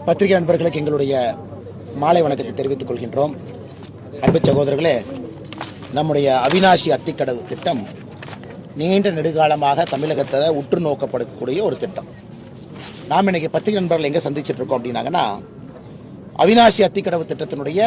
பத்திரிகை நண்பர்களுக்கு எங்களுடைய மாலை வணக்கத்தை தெரிவித்துக் கொள்கின்றோம். அன்பு சகோதரர்களே, நம்முடைய அவிநாசி அத்திக்கடவு திட்டம் நீண்ட நெடுகாலமாக தமிழகத்தில் உற்று நோக்கப்படக்கூடிய ஒரு திட்டம். நாம் இன்னைக்கு பத்திரிகை நண்பர்கள் எங்கே சந்திச்சுட்டு இருக்கோம் அப்படின்னாங்கன்னா, அவிநாசி அத்திக்கடவு திட்டத்தினுடைய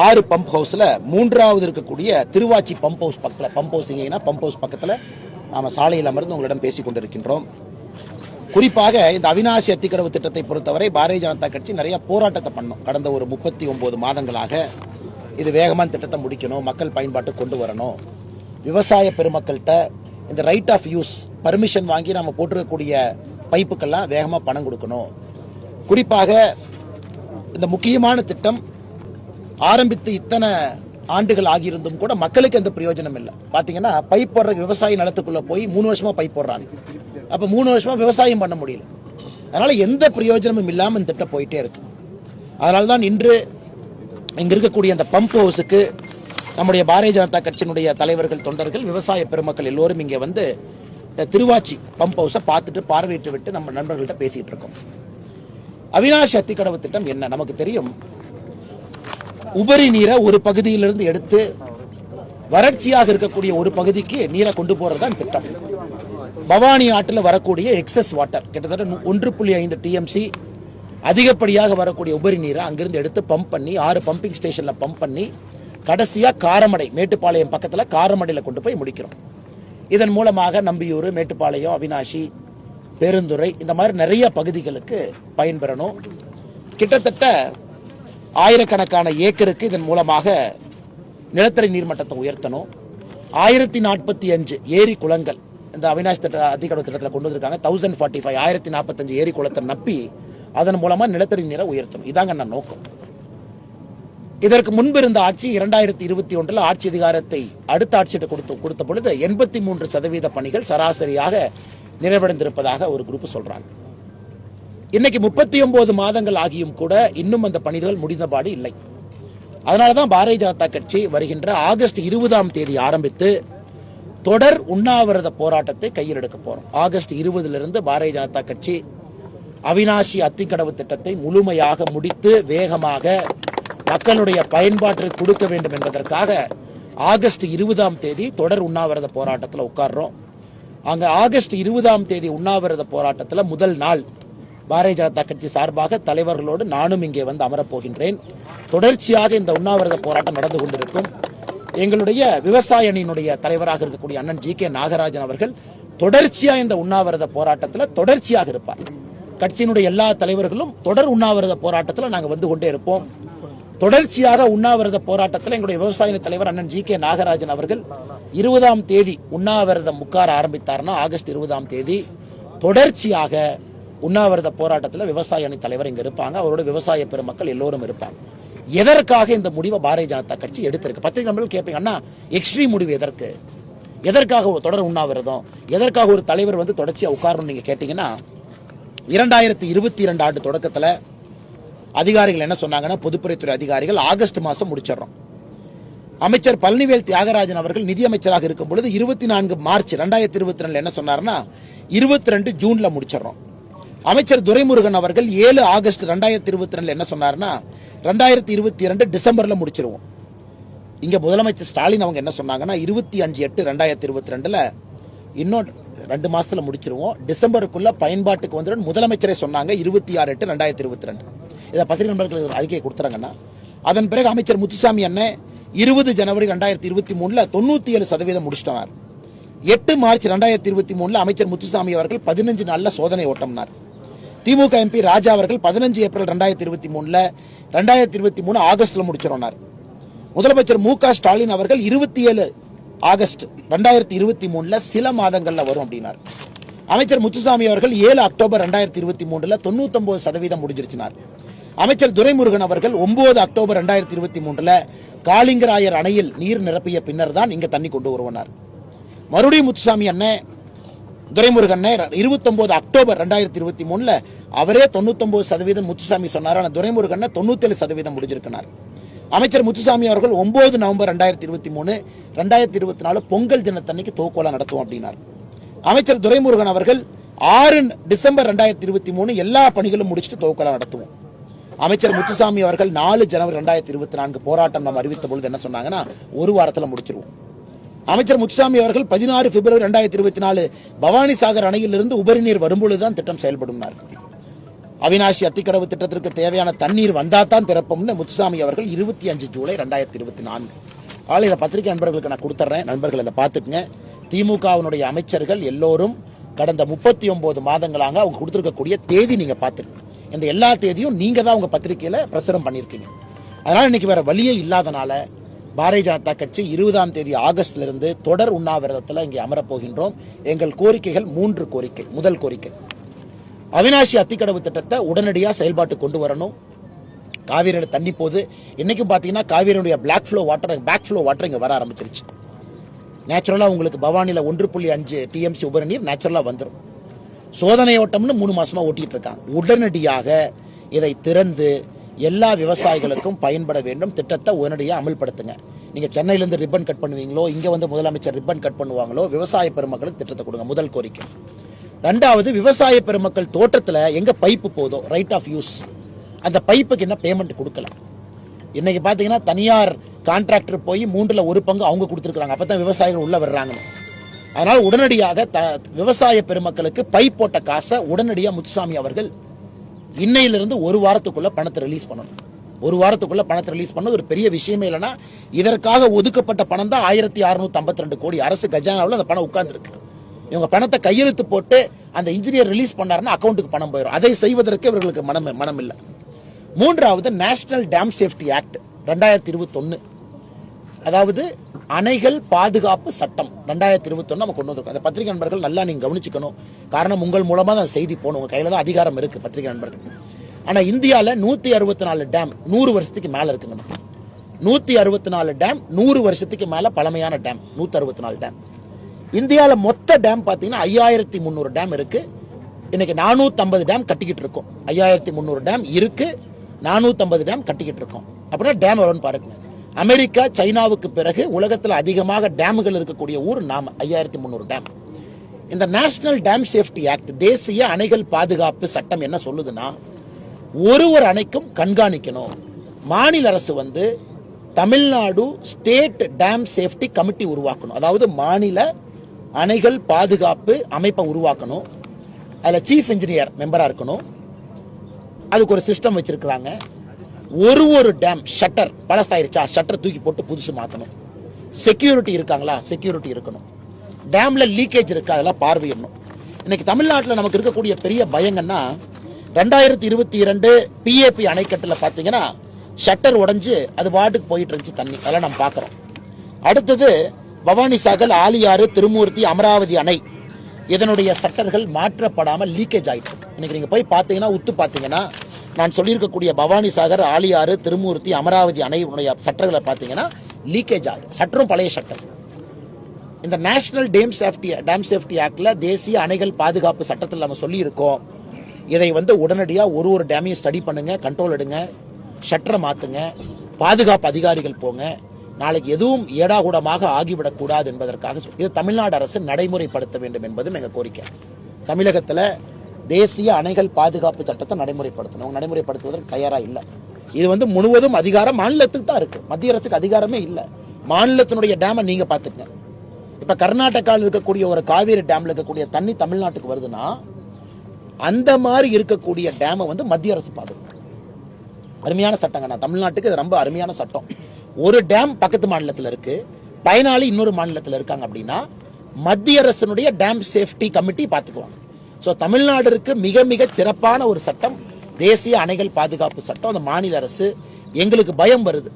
6 பம்ப் ஹவுஸில் 3வது இருக்கக்கூடிய திருவாச்சி பம்ப் ஹவுஸ் பக்கத்தில், பம்ப் ஹவுஸ் பக்கத்தில் நாம் சாலையில் அமர்ந்து உங்களிடம் பேசிக் கொண்டிருக்கின்றோம். குறிப்பாக இந்த அவிநாசி அத்திக்கடவு திட்டத்தை பொறுத்தவரை பாரதிய ஜனதா கட்சி நிறைய போராட்டத்தை பண்ணோம். கடந்த ஒரு 39 மாதங்களாக இது வேகமாக திட்டத்தை முடிக்கணும், மக்கள் பயன்பாட்டு கொண்டு வரணும், விவசாய பெருமக்கள்கிட்ட இந்த ரைட் ஆஃப் யூஸ் பர்மிஷன் வாங்கி நம்ம போட்டிருக்கக்கூடிய பைப்புக்கெல்லாம் வேகமாக பணம் கொடுக்கணும். குறிப்பாக இந்த முக்கியமான திட்டம் ஆரம்பித்து இத்தனை ஆண்டுகள் ஆகியிருந்தும் கூட மக்களுக்கு எந்த பிரயோஜனம் இல்லை. பார்த்தீங்கன்னா பைப் போடுற விவசாய நிலத்துக்குள்ள போய் 3 வருஷமா பைப் போடுறாங்க. அப்போ 3 வருஷமா விவசாயம் பண்ண முடியல. அதனால எந்த பிரயோஜனமும் இல்லாமல் இந்த திட்டம் போயிட்டே இருக்கு. அதனால தான் இன்று இங்க இருக்கக்கூடிய அந்த பம்ப் ஹவுஸுக்கு நம்முடைய பாரதிய ஜனதா கட்சியினுடைய தலைவர்கள், தொண்டர்கள், விவசாய பெருமக்கள் எல்லோரும் இங்கே வந்து திருவாச்சி பம்ப் ஹவுஸை பார்த்துட்டு பார்வையிட்டு விட்டு நம்ம நண்பர்கள்ட்ட பேசிட்டு இருக்கோம். அவிநாசி அத்திக்கடவு திட்டம் என்ன நமக்கு தெரியும். உபரி நீரை ஒரு பகுதியிலிருந்து எடுத்து வறட்சியாக இருக்கக்கூடிய ஒரு பகுதிக்கு நீரை கொண்டு போறதுதான் திட்டம். பவானி ஆற்றில் வரக்கூடிய எக்ஸஸ் வாட்டர் கிட்டத்தட்ட 1.5 டிஎம்சி அதிகப்படியாக வரக்கூடிய உபரி நீரை அங்கிருந்து எடுத்து பம்ப் பண்ணி 6 பம்பிங் ஸ்டேஷன்ல பம்ப் பண்ணி கடைசியா காரமடை, மேட்டுப்பாளையம் பக்கத்துல காரமடையில கொண்டு போய் முடிக்கிறோம். இதன் மூலமாக நம்பியூர், மேட்டுப்பாளையம், அவிநாசி, பெருந்துறை இந்த மாதிரி நிறைய பகுதிகளுக்கு பயன்பெறணும். கிட்டத்தட்ட ஆயிரக்கணக்கான ஏக்கருக்கு இதன் மூலமாக நிலத்தடி நீர்மட்டத்தை உயர்த்தணும். 1045 ஏரி குளங்கள் இந்த அவிநாசி அத்திக்கடவு திட்டத்தில் கொண்டு வந்திருக்காங்க. 1045 1045 ஏரி குளத்தை நப்பி அதன் மூலமா நிலத்தடி நீரை உயர்த்தணும். இதாங்க நான் நோக்கம். இதற்கு முன்பு இருந்த ஆட்சி 2021 ஆட்சி அதிகாரத்தை அடுத்த ஆட்சியிட்ட கொடுத்த பொழுது 83% பணிகள் சராசரியாக நிறைவடைந்திருப்பதாக ஒரு குரூப் சொல்றாங்க. இன்னைக்கு 39 மாதங்கள் ஆகியும் கூட இன்னும் அந்த பணிகள் முடிந்தபாடு இல்லை. அதனாலதான் பாரதிய ஜனதா கட்சி வருகின்ற ஆகஸ்ட் 20ஆம் தேதி ஆரம்பித்து தொடர் உண்ணாவிரத போராட்டத்தை கையில் எடுக்க போறோம். ஆகஸ்ட் 20 பாரதிய ஜனதா கட்சி அவிநாசி அத்திக்கடவு திட்டத்தை முழுமையாக முடித்து வேகமாக மக்களுடைய பயன்பாட்டிற்கு கொடுக்க வேண்டும் என்பதற்காக ஆகஸ்ட் 20ஆம் தேதி தொடர் உண்ணாவிரத போராட்டத்தில் உட்கார்றோம். அங்க ஆகஸ்ட் 20ஆம் தேதி உண்ணாவிரத போராட்டத்தில் முதல் நாள் பாரதிய ஜனதா கட்சி சார்பாக தலைவர்களோடு நானும் இங்கே வந்து அமரப்போகின்றேன். தொடர்ச்சியாக இந்த உண்ணாவிரத போராட்டம் நடந்து கொண்டிருக்கும். எங்களுடைய விவசாய அணியினுடைய தலைவராக இருக்கக்கூடிய அண்ணன் ஜி.கே. நாகராஜன் அவர்கள் தொடர்ச்சியா இந்த உண்ணாவிரத போராட்டத்தில் தொடர்ச்சியாக இருப்பார். கட்சியினுடைய எல்லா தலைவர்களும் தொடர் உண்ணாவிரத போராட்டத்தில் நாங்கள் வந்து கொண்டே இருப்போம். தொடர்ச்சியாக உண்ணாவிரத போராட்டத்தில் எங்களுடைய விவசாய தலைவர் அண்ணன் ஜி.கே. நாகராஜன் அவர்கள் 20ஆம் தேதி உண்ணாவிரதம் உட்கார ஆரம்பித்தார்னா ஆகஸ்ட் 20ஆம் தேதி தொடர்ச்சியாக உண்ணாவிரத போராட்டத்தில் விவசாய அணி தலைவர் இங்க இருப்பாங்க. அவரோட விவசாய பெருமக்கள் எல்லோரும் இருப்பாங்க. எதற்காக இந்த முடிவை பாரதிய ஜனதா கட்சி எடுத்திருக்கு? பத்திரிகை நண்பர்கள் கேட்பீங்க, அண்ணா எக்ஸ்ட்ரீம் முடிவு எதற்காக தொடர் உண்ணாவிரதம், எதற்காக ஒரு தலைவர் வந்து தொடர்ச்சியா உட்காரணும் நீங்க கேட்டீங்கன்னா, 2022 ஆண்டு தொடக்கத்தில் அதிகாரிகள் என்ன சொன்னாங்கன்னா, பொதுப்பணித்துறை அதிகாரிகள் ஆகஸ்ட் மாதம் முடிச்சிடறோம். அமைச்சர் பழனிவேல் தியாகராஜன் அவர்கள் நிதியமைச்சராக இருக்கும் பொழுது 24 மார்ச் 2022 என்ன சொன்னார்னா 22 ஜூன்ல முடிச்சிடறோம். அமைச்சர் துரைமுருகன் அவர்கள் 7 ஆகஸ்ட் 2022 என்ன சொன்னார்னா 2022 டிசம்பர்ல முடிச்சிருவோம். இங்க முதலமைச்சர் ஸ்டாலின் அவங்க என்ன சொன்னாங்கன்னா 25/8/2022 இன்னும் 2 மாசத்துல முடிச்சிருவோம், டிசம்பருக்குள்ள பயன்பாட்டுக்கு வந்துடும் முதலமைச்சரே சொன்னாங்க. 26/8/2022 இதை பத்திரிகை நண்பர்களுக்கு அறிக்கையை கொடுத்துறாங்கன்னா, அதன் பிறகு அமைச்சர் முத்துசாமி அண்ணன் 20 ஜனவரி 2023 97% முடிச்சிட்டார். 8 மார்ச் 2023 அமைச்சர் முத்துசாமி அவர்கள் 15 நாள்ல சோதனை ஓட்டம்னார். திமுக எம்பி ராஜா அவர்கள் 15 ஏப்ரல் 2023 2023 ஆகஸ்ட்ல முடிச்சிரோனார். முதலமைச்சர் மு.க. ஸ்டாலின் அவர்கள் 27 ஆகஸ்ட் 2023 சில மாதங்கள்ல வரும் அப்படின்னார். அமைச்சர் முத்துசாமி அவர்கள் 7 அக்டோபர் 2023 99% முடிஞ்சிருச்சினார். அமைச்சர் துரைமுருகன் அவர்கள் 9 அக்டோபர் 2023 காளிங்கராயர் அணையில் நீர் நிரப்பிய பின்னர் தான் இங்க தண்ணி கொண்டு வருவனார். மறுபடியும் முத்துசாமி அண்ணன் துரைமுருகன் 29 அக்டோபர் 2023 அவரே 99% முத்துசாமி சொன்னார். ஆனால் துரைமுருகன் 97% முடிஞ்சிருக்கிறார். அமைச்சர் முத்துசாமி அவர்கள் 9 நவம்பர் 2023 2024 பொங்கல் தினத்தன்னைக்கு தோக்கோலா நடத்துவோம் அப்படின்னார். அமைச்சர் துரைமுருகன் அவர்கள் 6 டிசம்பர் 2023 எல்லா பணிகளும் முடிச்சுட்டு துவக்கலாம் நடத்துவோம். அமைச்சர் முத்துசாமி அவர்கள் 4 ஜனவரி 2024 போராட்டம் நம்ம அறிவித்த பொழுது என்ன சொன்னாங்கன்னா, ஒரு வாரத்தில் முடிச்சிருவோம். அமைச்சர் முத்துசாமி அவர்கள் 16 பிப்ரவரி 2024 பவானி சாகர் அணையிலிருந்து உபரி நீர் வரும்பொழுதுதான் திட்டம் செயல்படும். அவினாசி அத்திக்கடவு திட்டத்திற்கு தேவையான தண்ணீர் வந்தாதான் திறப்போம்னு முத்துசாமி அவர்கள் 25 ஜூலை 2024. இதை பத்திரிகை நண்பர்களுக்கு நான் கொடுத்துட்றேன், நண்பர்கள் இதை பார்த்துக்குங்க. திமுகவினுடைய அமைச்சர்கள் எல்லோரும் கடந்த 39 மாதங்களாக அவங்க கொடுத்திருக்கக்கூடிய தேதி நீங்க பார்த்துருக்கீங்க. இந்த எல்லா தேதியும் நீங்க தான் உங்க பத்திரிகையில பிரசுரம் பண்ணியிருக்கீங்க. அதனால இன்னைக்கு வேற வழியே இல்லாதனால பாரதிய ஜனதா கட்சி 20ஆம் தேதி ஆகஸ்ட்ல இருந்து தொடர் உண்ணாவிரதத்தில் இங்கே அமரப்போகின்றோம். எங்கள் கோரிக்கைகள் 3 கோரிக்கை. முதல் கோரிக்கை, அவினாசி அத்திக்கடவு திட்டத்தை உடனடியாக செயல்பாட்டு கொண்டு வரணும். காவிரியில தண்ணி போது இன்னைக்கும் பார்த்தீங்கன்னா காவிரியுடைய பேக் ஃப்ளோ வாட்டர் இங்கே வர ஆரம்பிச்சிருச்சு. நேச்சுரலாக உங்களுக்கு பவானியில் 1.5 TMC உபரி நீர் நேச்சுரலாக வந்துடும். சோதனை ஓட்டம்னு 3 மாசமா ஓட்டிட்டு இருக்காங்க. உடனடியாக இதை திறந்து எல்லா விவசாயிகளுக்கும் பயன்பட வேண்டும். திட்டத்தை உடனடியாக அமல்படுத்துங்க. நீங்க சென்னையிலிருந்து ரிப்பன் கட் பண்ணுவீங்களோ, இங்க வந்து முதலமைச்சர் ரிப்பன் கட் பண்ணுவாங்களோ, விவசாய பெருமக்களுக்கு திட்டத்தை கொடுங்க. முதல் கோரிக்கை. ரெண்டாவது, விவசாய பெருமக்கள் தோட்டத்தில் எங்க பைப்பு போதோ ரைட் ஆஃப் யூஸ், அந்த பைப்புக்கு என்ன பேமெண்ட் கொடுக்கல. இன்னைக்கு பாத்தீங்கன்னா தனியார் கான்ட்ராக்டர் போய் 3ல் 1 பங்கு அவங்க கொடுத்துருக்காங்க. அப்பதான் விவசாயிகள் உள்ள வர்றாங்க. அதனால உடனடியாக விவசாய பெருமக்களுக்கு பைப் போட்ட காசை உடனடியாக முத்துசாமி அவர்கள் இன்னையிலிருந்து 1 வாரத்துக்குள்ள பணத்தை ரிலீஸ் பண்ணணும். 1 வாரத்துக்குள்ள பணத்தை ரிலீஸ் பண்ண ஒரு பெரிய விஷயமே இல்லைன்னா, இதற்காக ஒதுக்கப்பட்ட பணம் தான் 1652 கோடி. அரசு கஜானாவில் அந்த பணம் உட்கார்ந்துருக்கு. இவங்க பணத்தை கையெழுத்து போட்டு அந்த இன்ஜினியர் ரிலீஸ் பண்ணாருன்னா அக்கௌண்ட்டுக்கு பணம் போயிடும். அதை செய்வதற்கு இவர்களுக்கு மனம் இல்லை. மூன்றாவது, நேஷனல் டேம் சேஃப்டி ஆக்ட் 2021, அதாவது அணைகள் பாதுகாப்பு சட்டம் 2021 நம்ம கொண்டு வந்திருக்கோம். அந்த பத்திரிகை நண்பர்கள் நல்லா நீங்க கவனிச்சுக்கணும். காரணம், உங்கள் மூலமா தான் செய்தி போகணும். உங்க கையில தான் அதிகாரம் இருக்கு பத்திரிகை நண்பர்கள். ஆனா இந்தியாவில் 164 டேம் 100 வருஷத்துக்கு மேல இருக்குங்கண்ணா. 164 டேம் 100 வருஷத்துக்கு மேல பழமையான டேம் 164 டேம். இந்தியாவில் மொத்த டேம் பார்த்தீங்கன்னா 5300 டேம் இருக்கு. இன்னைக்கு 450 டேம் கட்டிக்கிட்டு இருக்கோம். 5300 டேம் இருக்கு, 450 டேம் கட்டிக்கிட்டு இருக்கோம். அப்படின்னா டேம் எவ்வளோன்னு பாருங்க. அமெரிக்கா, சைனாவுக்கு பிறகு உலகத்தில் அதிகமாக டேமுகள் இருக்கக்கூடிய ஊர் நாம. 5300 டேம். இந்த நேஷனல் டேம் சேஃப்டி ஆக்ட், தேசிய அணைகள் பாதுகாப்பு சட்டம் என்ன சொல்லுதுன்னா, ஒரு அணைக்கும் கண்காணிக்கணும். மாநில அரசு வந்து Tamil Nadu state dam safety committee உருவாக்கணும். அதாவது மாநில அணைகள் பாதுகாப்பு அமைப்பை உருவாக்கணும். அதில் சீஃப் இன்ஜினியர் மெம்பரா இருக்கணும். அதுக்கு ஒரு சிஸ்டம் வச்சிருக்கிறாங்க. ஒரு டேம் ஷட்டர் பழசாயிருச்சா, ஷட்டர் தூக்கி போட்டு புதுசு மாற்றணும். செக்யூரிட்டி இருக்காங்களா, செக்யூரிட்டி இருக்கணும். டேம்ல லீக்கேஜ் இருக்கா, அதெல்லாம் பார்வையிடணும். இன்னைக்கு தமிழ்நாட்டில் நமக்கு இருக்கக்கூடிய பெரிய பயங்கன்னா, 2022 PAP அணைக்கட்டில் பார்த்தீங்கன்னா ஷட்டர் உடைஞ்சு அது வாட்டுக்கு போயிட்டு இருந்துச்சு தண்ணி. அதெல்லாம் நம்ம பார்க்குறோம். அடுத்தது பவானி சாகர், ஆலியாறு, திருமூர்த்தி, அமராவதி அணை, இதனுடைய சட்டர்கள் மாற்றப்படாமல் லீக்கேஜ் ஆகிட்டு இருக்கு. இன்னைக்கு நீங்க போய் பார்த்தீங்கன்னா, உத்து பார்த்தீங்கன்னா, நான் சொல்லியிருக்கக்கூடிய பவானி சாகர், ஆலியாறு, திருமூர்த்தி, அமராவதி அணையுடைய சட்டர்களை பார்த்தீங்கன்னா லீக்கேஜ் ஆகுது. சட்டரும் பழைய சட்டம். இந்த நேஷனல் டேம் சேஃப்டி ஆக்ட்ல, தேசிய அணைகள் பாதுகாப்பு சட்டத்தில் நம்ம சொல்லியிருக்கோம். இதை வந்து உடனடியாக ஒரு டேமையும் ஸ்டடி பண்ணுங்க, கண்ட்ரோல் எடுங்க, ஷட்டரை மாத்துங்க, பாதுகாப்பு அதிகாரிகள் போங்க. நாளைக்கு எதுவும் ஏடாகூடமாக ஆகிவிடக்கூடாது என்பதற்காக இது தமிழ்நாடு அரசு நடைமுறைப்படுத்த வேண்டும் என்பது எங்கள் கோரிக்கை. தமிழகத்தில் தேசிய அணைகள் பாதுகாப்பு சட்டத்தை நடைமுறைப்படுத்தணும். நடைமுறைப்படுத்துவதற்கு தயாராக இல்லை. இது வந்து முழுவதும் அதிகாரம் மாநிலத்துக்கு தான் இருக்கு. மத்திய அரசுக்கு அதிகாரமே இல்லை. மாநிலத்தினுடைய டேமை நீங்க பாத்துங்க. இப்ப கர்நாடகாவில் இருக்கக்கூடிய ஒரு காவேரி டேம்ல இருக்கக்கூடிய தண்ணி தமிழ்நாட்டுக்கு வருதுன்னா, அந்த மாதிரி இருக்கக்கூடிய டேமை வந்து மத்திய அரசு பாதுகாக்கும். அருமையான சட்டங்க. தமிழ்நாட்டுக்கு இது ரொம்ப அருமையான சட்டம். ஒரு டேம் பக்கத்து மாநிலத்தில் இருக்கு, பயனாளி இன்னொரு மாநிலத்தில் இருக்காங்க அப்படின்னா மத்திய அரசினுடைய டேம் சேஃப்டி கமிட்டி பார்த்துக்குவாங்க. ஸோ தமிழ்நாடுக்கு மிக மிக சிறப்பான ஒரு சட்டம் தேசிய அணைகள் பாதுகாப்பு சட்டம். அந்த மாநில அரசு, எங்களுக்கு பயம் வருது,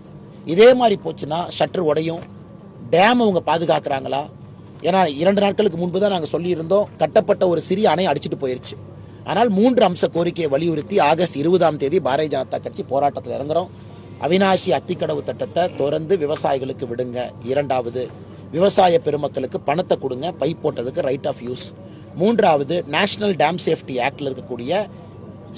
இதே மாதிரி போச்சுன்னா ஷட்டர் உடையும், டேம் அவங்க பாதுகாக்கிறாங்களா? ஏன்னா 2 நாட்களுக்கு முன்பு தான் நாங்கள் சொல்லியிருந்தோம், கட்டப்பட்ட ஒரு சிறிய அணை அடிச்சுட்டு போயிருச்சு. ஆனால் 3 அம்ச கோரிக்கையை வலியுறுத்தி ஆகஸ்ட் 20ஆம் தேதி பாரதிய ஜனதா கட்சி போராட்டத்தில் இறங்குறோம். அவினாசி அத்திக்கடவு திட்டத்தை தொடர்ந்து விவசாயிகளுக்கு விடுங்க. 2வது, விவசாய பெருமக்களுக்கு பணத்தை கொடுங்க, பைப் போட்டதுக்கு ரைட் ஆஃப் யூஸ். 3வது, நேஷனல் டேம் சேஃப்டி ஆக்ட்ல இருக்கக்கூடிய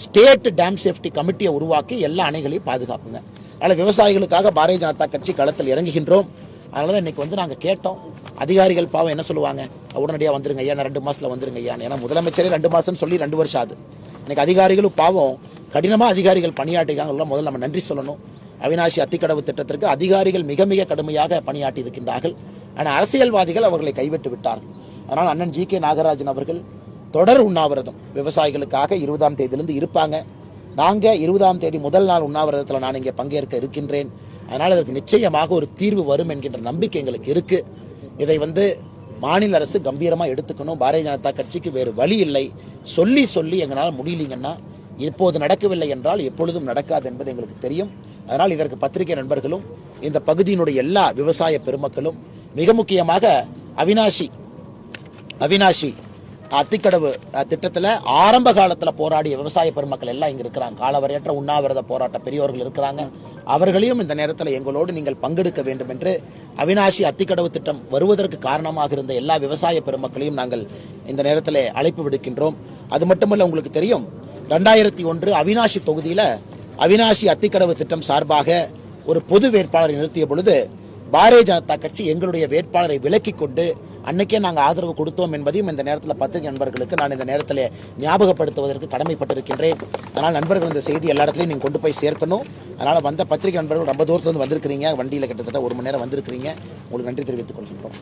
ஸ்டேட் டேம் சேஃப்டி கமிட்டியை உருவாக்கி எல்லா அணைகளையும் பாதுகாப்புங்க. அதனால் விவசாயிகளுக்காக பாரதிய ஜனதா கட்சி களத்தில் இறங்குகின்றோம். அதனால தான் இன்னைக்கு வந்து நாங்கள் கேட்டோம். அதிகாரிகள் பாவம் என்ன சொல்லுவாங்க, உடனடியாக வந்துருங்க ஐயா, நான் 2 மாசத்துல வந்துருங்க ஐயா. ஏன்னா முதலமைச்சரே 2 மாசம்னு சொல்லி 2 வருஷம் ஆகுது. இன்னைக்கு அதிகாரிகளும் பாவம் கடினமாக அதிகாரிகள் பணியாற்றிருக்காங்க. முதல்ல நம்ம நன்றி சொல்லணும். அவிநாசி அத்திக்கடவு திட்டத்திற்கு அதிகாரிகள் மிக மிக கடுமையாக பணியாற்றி இருக்கின்றார்கள். ஆனால் அரசியல்வாதிகள் அவர்களை கைவிட்டு விட்டார்கள். அதனால் அண்ணன் GK நாகராஜன் அவர்கள் தொடர் உண்ணாவிரதம் விவசாயிகளுக்காக 20ஆம் தேதியிலிருந்து இருப்பாங்க. நாங்கள் 20ஆம் தேதி முதல் நாள் உண்ணாவிரதத்தில் நான் இங்கே பங்கேற்க இருக்கின்றேன். அதனால் அதற்கு நிச்சயமாக ஒரு தீர்வு வரும் என்கின்ற நம்பிக்கை எங்களுக்கு இருக்கு. இதை வந்து மாநில அரசு கம்பீரமாக எடுத்துக்கணும். பாரதிய ஜனதா கட்சிக்கு வேறு வழி இல்லை. சொல்லி சொல்லி எங்களால் முடியலைங்கன்னா, இப்போது நடக்கவில்லை என்றால் எப்பொழுதும் நடக்காது என்பது எங்களுக்கு தெரியும். அதனால் இதற்கு பத்திரிகை நண்பர்களும் இந்த பகுதியினுடைய எல்லா விவசாய பெருமக்களும், மிக முக்கியமாக அவிநாசி அத்திக்கடவு திட்டத்தில் ஆரம்ப காலத்தில் போராடிய விவசாய பெருமக்கள் எல்லாம் இங்கே இருக்கிறாங்க. காலவரையற்ற உண்ணாவிரத போராட்ட பெரியோர்கள் இருக்கிறாங்க. அவர்களையும் இந்த நேரத்தில் எங்களோடு நீங்கள் பங்கெடுக்க வேண்டும் என்று அவிநாசி அத்திக்கடவு திட்டம் வருவதற்கு காரணமாக இருந்த எல்லா விவசாய பெருமக்களையும் நாங்கள் இந்த நேரத்தில் அழைப்பு விடுக்கின்றோம். அது மட்டுமல்ல, உங்களுக்கு தெரியும் 2001 அவிநாசி தொகுதியில் அவிநாசி அத்திக்கடவு திட்டம் சார்பாக ஒரு பொது வேட்பாளரை நிறுத்திய பொழுது பாரதிய ஜனதா கட்சி எங்களுடைய வேட்பாளரை விலக்கிக் கொண்டு அன்னைக்கே நாங்கள் ஆதரவு கொடுத்தோம் என்பதையும் இந்த நேரத்தில் பத்திரிகை நண்பர்களுக்கு நான் இந்த நேரத்தில் ஞாபகப்படுத்துவதற்கு கடமைப்பட்டிருக்கின்றேன். அதனால் நண்பர்கள் இந்த செய்தி எல்லா இடத்துலையும் நீங்கள் கொண்டு போய் சேர்க்கணும். அதனால் வந்த பத்திரிகை நண்பர்கள் ரொம்ப தூரத்துலேருந்து வந்திருக்கிறீங்க. வண்டியில் கிட்டத்தட்ட 1 மணி நேரம் வந்திருக்கிறீங்க. உங்களுக்கு நன்றி தெரிவித்துக் கொள்கின்றோம்.